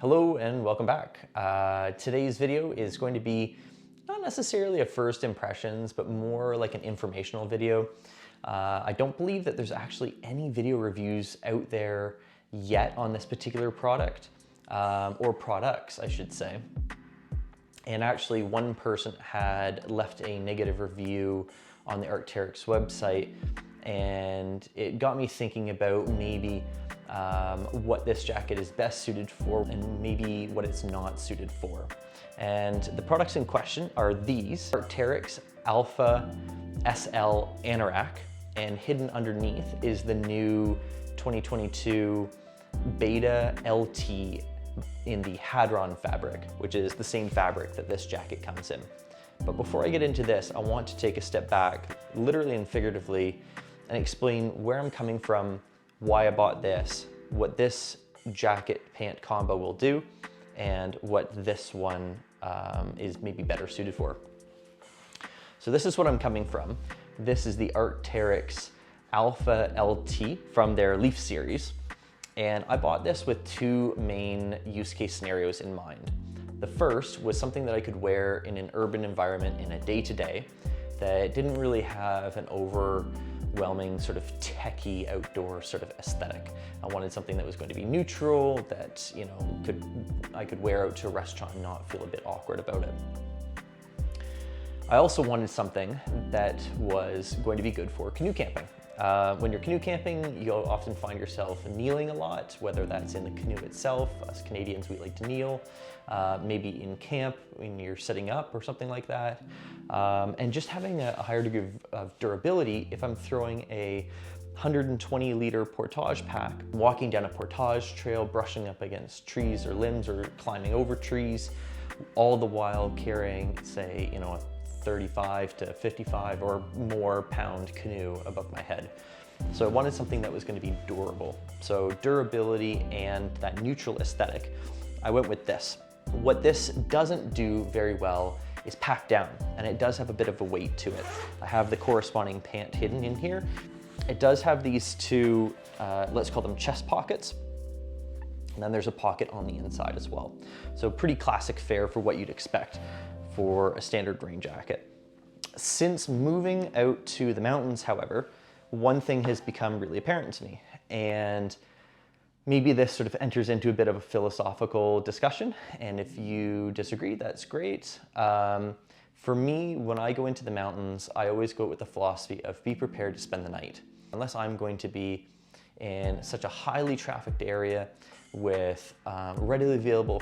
Hello and welcome back. Today's video is going to be not necessarily a first impressions, but more like an informational video. I don't believe that there's actually any video reviews out there yet on this particular product, or products, I should say. And actually one person had left a negative review on the Arc'teryx website, and it got me thinking about maybe what this jacket is best suited for and maybe what it's not suited for. And the products in question are these: Arc'teryx Alpha SL Anorak, and hidden underneath is the new 2022 Beta LT in the Hadron fabric, which is the same fabric that this jacket comes in. But before I get into this, I want to take a step back, literally and figuratively, and explain where I'm coming from, why I bought this, what this jacket pant combo will do, and what this one is maybe better suited for. So this is what I'm coming from. This is the Arc'teryx Alpha LT from their Leaf series. And I bought this with two main use case scenarios in mind. The first was something that I could wear in an urban environment in a day-to-day that didn't really have an overwhelming sort of techie outdoor sort of aesthetic. I wanted something that was going to be neutral, that I could wear out to a restaurant and not feel a bit awkward about it. I also wanted something that was going to be good for canoe camping. When you're canoe camping, you'll often find yourself kneeling a lot, whether that's in the canoe itself. Us Canadians, we like to kneel. Maybe in camp when you're setting up or something like that. And just having a higher degree of durability if I'm throwing a 120 liter portage pack, walking down a portage trail, brushing up against trees or limbs or climbing over trees, all the while carrying, say, a 35 to 55 or more pound canoe above my head. So I wanted something that was going to be durable. So durability and that neutral aesthetic, I went with this. What this doesn't do very well is pack down, and it does have a bit of a weight to it. I have the corresponding pant hidden in here. It does have these two, let's call them chest pockets. And then there's a pocket on the inside as well. So pretty classic fare for what you'd expect for a standard rain jacket. Since moving out to the mountains, however, one thing has become really apparent to me, and maybe this sort of enters into a bit of a philosophical discussion, and if you disagree, that's great. For me, when I go into the mountains, I always go with the philosophy of be prepared to spend the night. Unless I'm going to be in such a highly trafficked area with readily available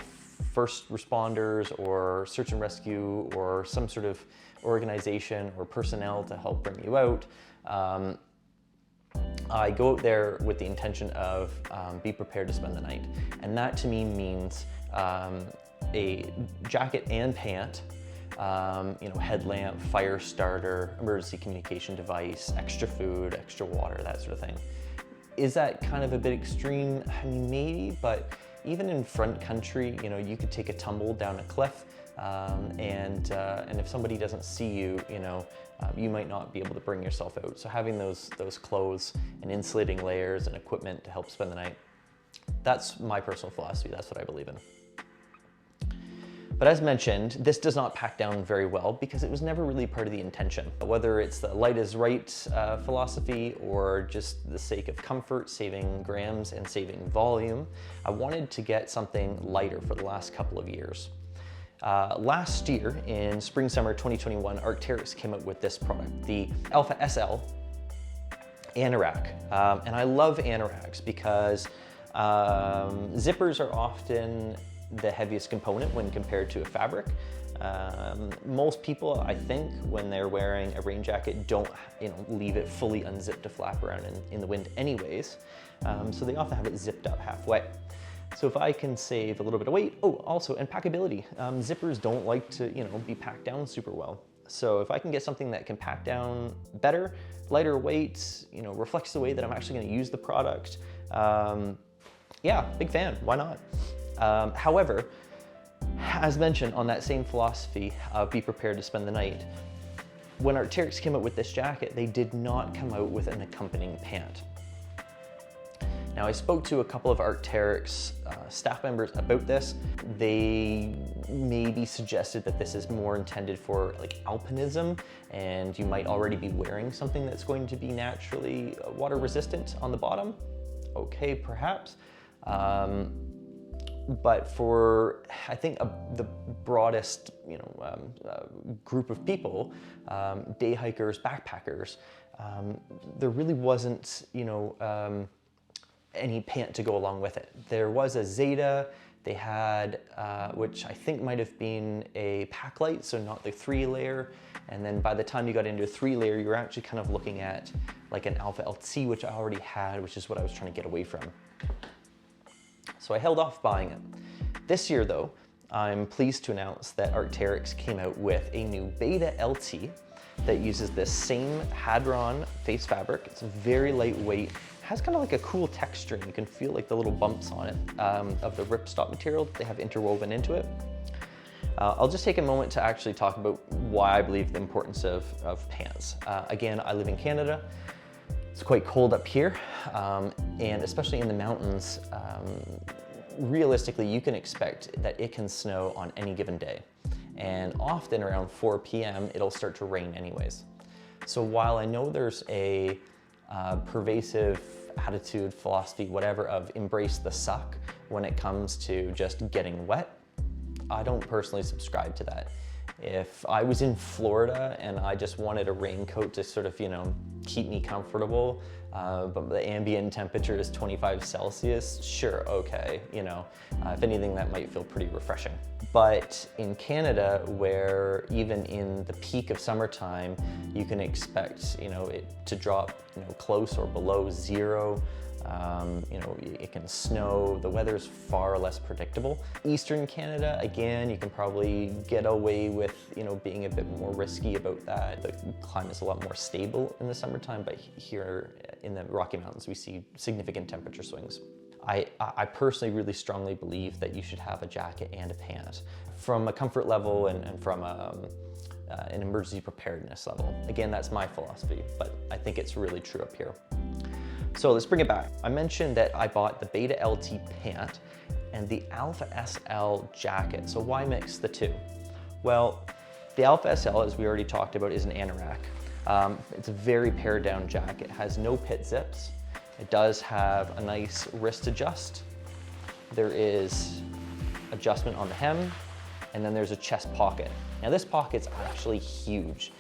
first responders or search and rescue or some sort of organization or personnel to help bring you out, I go out there with the intention of be prepared to spend the night. And that to me means a jacket and pant, headlamp, fire starter, emergency communication device, extra food, extra water, that sort of thing. Is that kind of a bit extreme? I mean, maybe, but even in front country, you could take a tumble down a cliff, and if somebody doesn't see you, you might not be able to bring yourself out. So having those clothes and insulating layers and equipment to help spend the night, that's my personal philosophy. That's what I believe in. But as mentioned, this does not pack down very well because it was never really part of the intention. Whether it's the light is right philosophy or just the sake of comfort, saving grams and saving volume, I wanted to get something lighter for the last couple of years. Last year, in spring-summer 2021, Arc'teryx came out with this product, the Alpha SL Anorak. And I love anoraks because zippers are often the heaviest component when compared to a fabric. Most people, I think, when they're wearing a rain jacket, don't leave it fully unzipped to flap around in the wind anyways. So they often have it zipped up halfway. So if I can save a little bit of weight, also, and packability. Zippers don't like to, be packed down super well. So if I can get something that can pack down better, lighter weight, reflects the way that I'm actually gonna use the product, yeah, big fan, why not? However, as mentioned, on that same philosophy of be prepared to spend the night, when Arc'teryx came out with this jacket, they did not come out with an accompanying pant. Now, I spoke to a couple of Arc'teryx staff members about this. They maybe suggested that this is more intended for like alpinism, and you might already be wearing something that's going to be naturally water resistant on the bottom. Okay, perhaps. But for, I think, the broadest, group of people, day hikers, backpackers, there really wasn't, any pant to go along with it. There was a Zeta. They had, which I think might have been a pack light, so not the 3-layer. And then by the time you got into a 3-layer, you were actually kind of looking at like an Alpha LT, which I already had, which is what I was trying to get away from. So I held off buying it. This year though, I'm pleased to announce that Arc'teryx came out with a new Beta LT that uses this same Hadron face fabric. It's very lightweight, has kind of like a cool texture, and you can feel like the little bumps on it of the ripstop material that they have interwoven into it. I'll just take a moment to actually talk about why I believe the importance of pants. Again, I live in Canada. It's quite cold up here, and especially in the mountains, realistically, you can expect that it can snow on any given day. And often around 4 p.m., it'll start to rain anyways. So while I know there's a pervasive attitude, philosophy, whatever, of embrace the suck when it comes to just getting wet, I don't personally subscribe to that. If I was in Florida and I just wanted a raincoat to sort of, keep me comfortable, but the ambient temperature is 25 Celsius, sure, okay, if anything, that might feel pretty refreshing. But in Canada, where even in the peak of summertime, you can expect, it to drop, close or below zero. It can snow, the weather's far less predictable. Eastern Canada, again, you can probably get away with, being a bit more risky about that. The climate's a lot more stable in the summertime, but here in the Rocky Mountains, we see significant temperature swings. I personally really strongly believe that you should have a jacket and a pant from a comfort level and from an emergency preparedness level. Again, that's my philosophy, but I think it's really true up here. So let's bring it back. I mentioned that I bought the Beta LT pant and the Alpha SL jacket. So why mix the two? Well, the Alpha SL, as we already talked about, is an Anorak. It's a very pared down jacket. It has no pit zips. It does have a nice wrist adjust. There is adjustment on the hem, and then there's a chest pocket. Now this pocket's actually huge.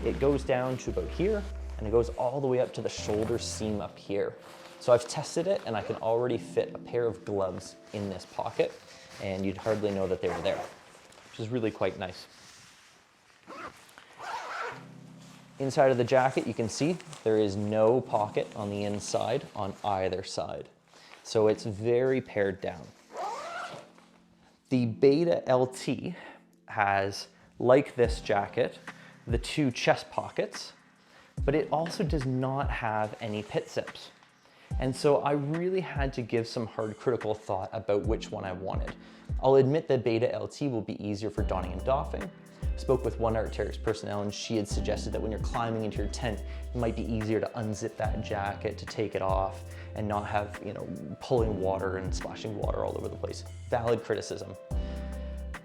It goes down to about here, and it goes all the way up to the shoulder seam up here. So I've tested it, and I can already fit a pair of gloves in this pocket, and you'd hardly know that they were there, which is really quite nice. Inside of the jacket, you can see there is no pocket on the inside on either side. So it's very pared down. The Beta LT has, like this jacket, the two chest pockets, but it also does not have any pit zips. And so I really had to give some hard critical thought about which one I wanted. I'll admit that Beta LT will be easier for donning and doffing. Spoke with one Arc'teryx personnel, and she had suggested that when you're climbing into your tent, it might be easier to unzip that jacket, to take it off, and not have, pulling water and splashing water all over the place. Valid criticism.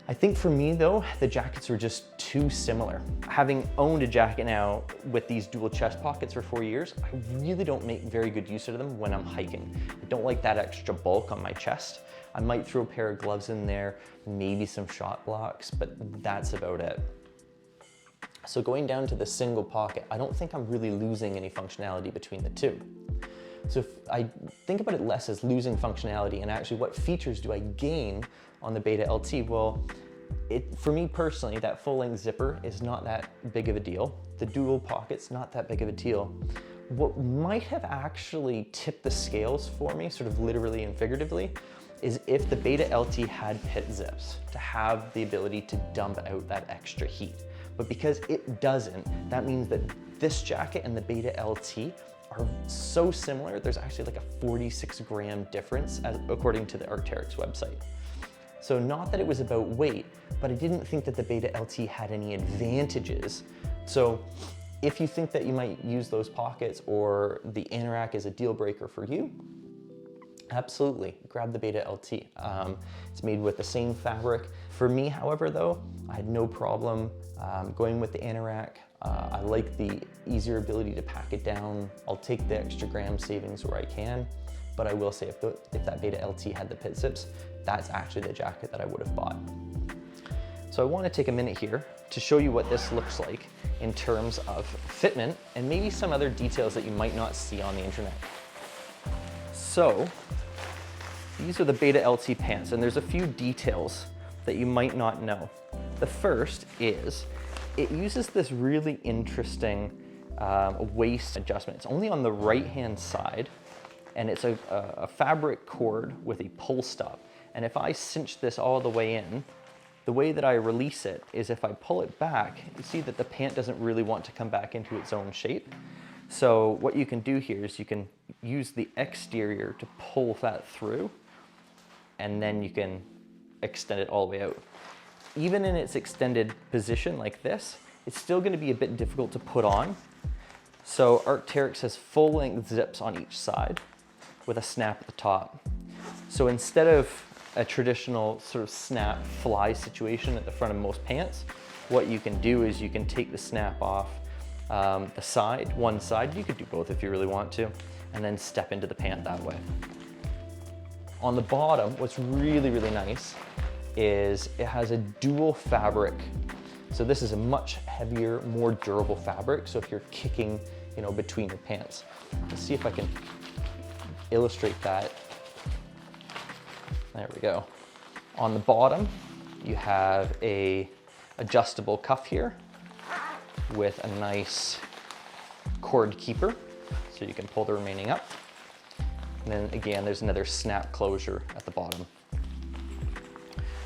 I think for me though, the jackets were just too similar. Having owned a jacket now with these dual chest pockets for 4 years, I really don't make very good use of them when I'm hiking. I don't like that extra bulk on my chest. I might throw a pair of gloves in there, maybe some shot blocks, but that's about it. So going down to the single pocket, I don't think I'm really losing any functionality between the two. So if I think about it less as losing functionality and actually what features do I gain on the Beta LT, well, for me personally, that full-length zipper is not that big of a deal. The dual pocket's not that big of a deal. What might have actually tipped the scales for me, sort of literally and figuratively, is if the Beta LT had pit zips to have the ability to dump out that extra heat. But because it doesn't, that means that this jacket and the Beta LT are so similar, there's actually like a 46-gram difference according to the Arc'teryx website. So not that it was about weight, but I didn't think that the Beta LT had any advantages. So if you think that you might use those pockets or the Anorak is a deal breaker for you, Absolutely, grab the Beta LT. It's made with the same fabric. For me, however, though, I had no problem going with the Anorak. I like the easier ability to pack it down. I'll take the extra gram savings where I can, but I will say if that Beta LT had the pit zips, that's actually the jacket that I would have bought. So I want to take a minute here to show you what this looks like in terms of fitment and maybe some other details that you might not see on the internet. So these are the Beta LT pants, and there's a few details that you might not know. The first is it uses this really interesting waist adjustment. It's only on the right-hand side, and it's a fabric cord with a pull stop. And if I cinch this all the way in, the way that I release it is if I pull it back, you see that the pant doesn't really want to come back into its own shape. So what you can do here is you can use the exterior to pull that through, and then you can extend it all the way out. Even in its extended position like this, it's still going to be a bit difficult to put on. So Arc'teryx has full length zips on each side with a snap at the top. So instead of a traditional sort of snap fly situation at the front of most pants, what you can do is you can take the snap off the side, one side, you could do both if you really want to, and then step into the pant that way. On the bottom, what's really, really nice is it has a dual fabric. So this is a much heavier, more durable fabric. So if you're kicking, between your pants. Let's see if I can illustrate that. There we go. On the bottom, you have a adjustable cuff here with a nice cord keeper, so you can pull the remaining up. And then again, there's another snap closure at the bottom.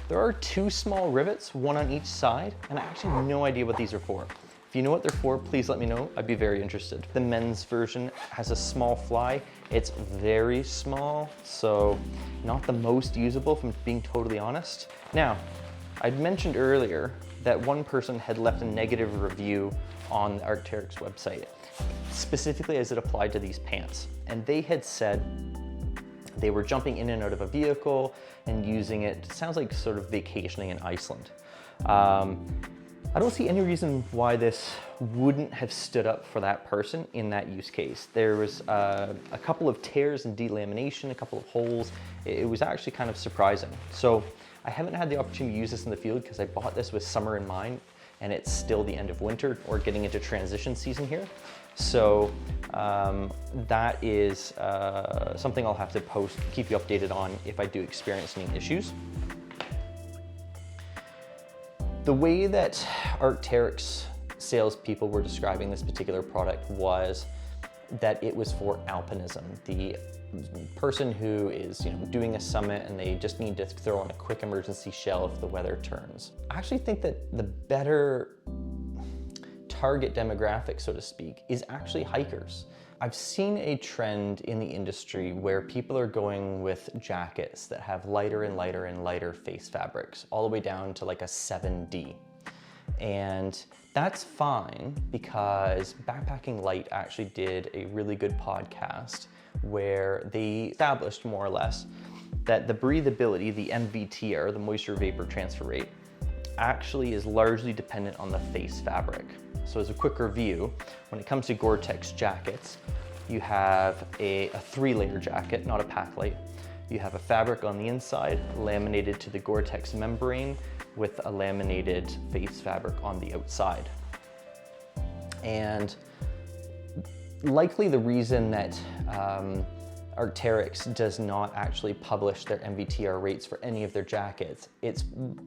There are two small rivets, one on each side, and I actually have no idea what these are for. If you know what they're for, please let me know. I'd be very interested. The men's version has a small fly. It's very small, so not the most usable, if I'm being totally honest. Now, I'd mentioned earlier that one person had left a negative review on the Arc'teryx website, specifically as it applied to these pants. And they had said they were jumping in and out of a vehicle and using it sounds like sort of vacationing in Iceland. I don't see any reason why this wouldn't have stood up for that person in that use case. There was a couple of tears and delamination, a couple of holes. It was actually kind of surprising. So I haven't had the opportunity to use this in the field because I bought this with summer in mind, and it's still the end of winter or getting into transition season here. So that is something I'll have to keep you updated on if I do experience any issues. The way that Arc'teryx salespeople were describing this particular product was that it was for alpinism. The person who is doing a summit and they just need to throw on a quick emergency shell if the weather turns. I actually think that the better target demographic, so to speak, is actually hikers. I've seen a trend in the industry where people are going with jackets that have lighter and lighter and lighter face fabrics, all the way down to like a 7D. And that's fine because Backpacking Light actually did a really good podcast where they established more or less that the breathability, the MVT, or the moisture vapor transfer rate, actually is largely dependent on the face fabric. So as a quick review, when it comes to Gore-Tex jackets, you have a 3-layer jacket, not a pack light. You have a fabric on the inside, laminated to the Gore-Tex membrane with a laminated face fabric on the outside. And likely the reason that Arc'teryx does not actually publish their MVTR rates for any of their jackets, it's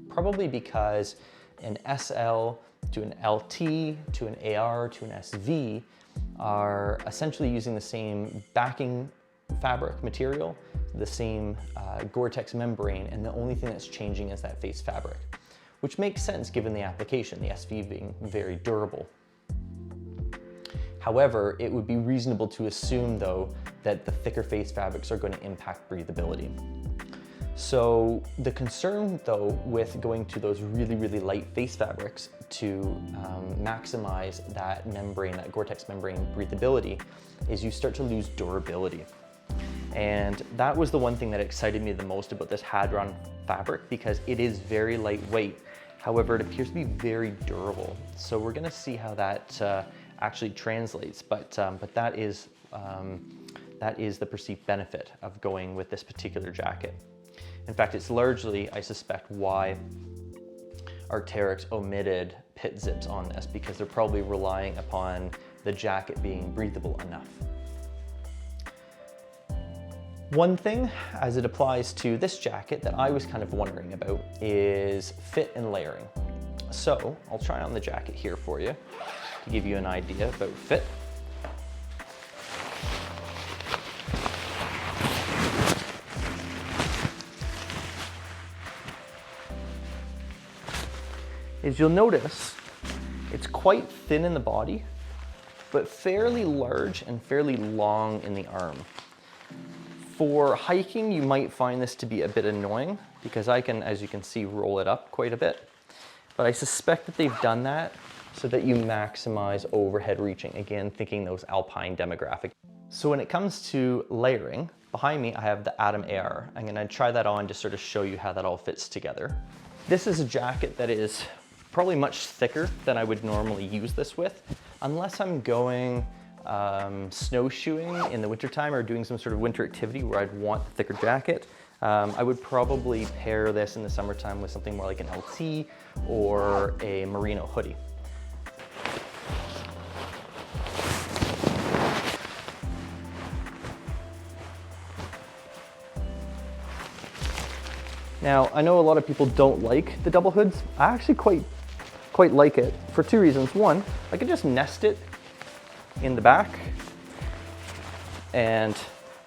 probably because an SL to an LT to an AR to an SV are essentially using the same backing fabric material, the same Gore-Tex membrane, and the only thing that's changing is that face fabric, which makes sense given the application, the SV being very durable. However, it would be reasonable to assume, though, that the thicker face fabrics are going to impact breathability. So the concern, though, with going to those really, really light face fabrics to maximize that membrane, that Gore-Tex membrane breathability, is you start to lose durability. And that was the one thing that excited me the most about this Hadron fabric, because it is very lightweight. However, it appears to be very durable. So we're gonna see how that actually translates, but that is the perceived benefit of going with this particular jacket. In fact, it's largely, I suspect, why Arc'teryx omitted pit zips on this, because they're probably relying upon the jacket being breathable enough. One thing as it applies to this jacket that I was kind of wondering about is fit and layering. So I'll try on the jacket here for you to give you an idea about fit. As you'll notice, it's quite thin in the body, but fairly large and fairly long in the arm. For hiking, you might find this to be a bit annoying because I can, as you can see, roll it up quite a bit. But I suspect that they've done that so that you maximize overhead reaching. Again, thinking those alpine demographic. So when it comes to layering, behind me I have the Atom AR. I'm gonna try that on to sort of show you how that all fits together. This is a jacket that is probably much thicker than I would normally use this with, unless I'm going snowshoeing in the wintertime or doing some sort of winter activity where I'd want the thicker jacket. I would probably pair this in the summertime with something more like an LT or a merino hoodie. Now, I know a lot of people don't like the double hoods. I actually quite like it for two reasons. One, I can just nest it in the back, and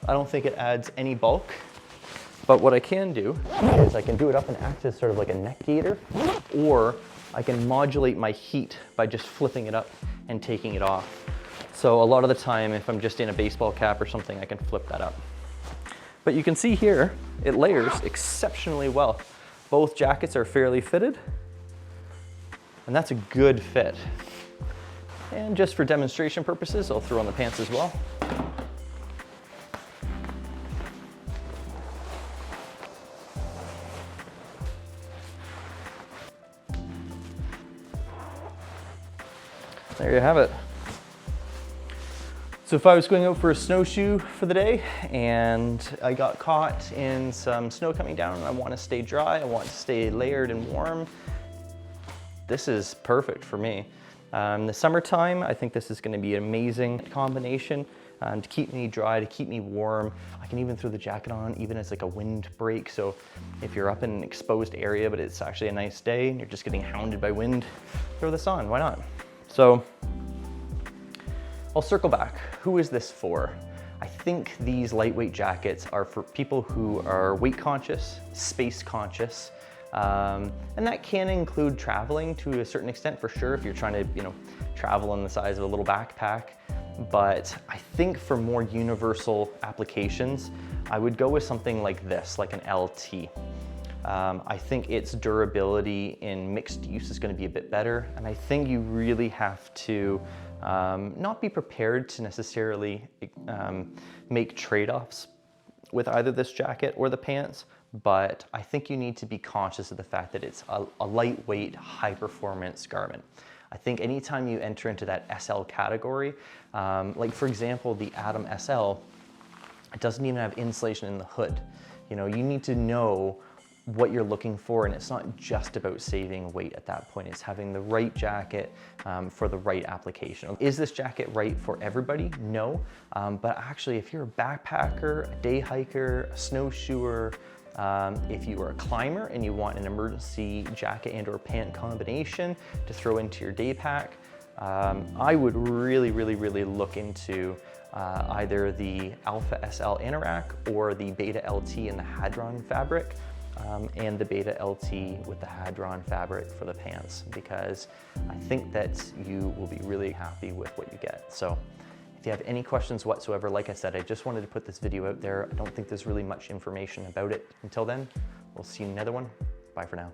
I don't think it adds any bulk. But what I can do is I can do it up and act as sort of like a neck gaiter, or I can modulate my heat by just flipping it up and taking it off. So a lot of the time, if I'm just in a baseball cap or something, I can flip that up. But you can see here, it layers exceptionally well. Both jackets are fairly fitted, and that's a good fit. And just for demonstration purposes, I'll throw on the pants as well. There you have it. So if I was going out for a snowshoe for the day and I got caught in some snow coming down and I want to stay dry, I want to stay layered and warm, this is perfect for me. In the summertime, I think this is going to be an amazing combination to keep me dry, to keep me warm. I can even throw the jacket on even as like a wind break. So if you're up in an exposed area, but it's actually a nice day and you're just getting hounded by wind, throw this on, why not? So I'll circle back. Who is this for? I think these lightweight jackets are for people who are weight conscious, space conscious, and that can include traveling to a certain extent for sure if you're trying to, travel in the size of a little backpack. But I think for more universal applications, I would go with something like this, like an LT. I think its durability in mixed use is going to be a bit better, and I think you really have to not be prepared to necessarily make trade-offs with either this jacket or the pants, but I think you need to be conscious of the fact that it's a lightweight, high-performance garment. I think anytime you enter into that SL category, like for example, the Atom SL, it doesn't even have insulation in the hood. You need to know what you're looking for, and it's not just about saving weight at that point. It's having the right jacket for the right application. Is this jacket right for everybody? No, but actually if you're a backpacker, a day hiker, a snowshoer, if you are a climber and you want an emergency jacket and or pant combination to throw into your day pack, I would really look into either the Alpha SL Anorak or the Beta LT in the Hadron fabric, and the Beta LT with the Hadron fabric for the pants, because I think that you will be really happy with what you get. So if you have any questions whatsoever, like I said, I just wanted to put this video out there. I don't think there's really much information about it. Until then, we'll see you in another one. Bye for now.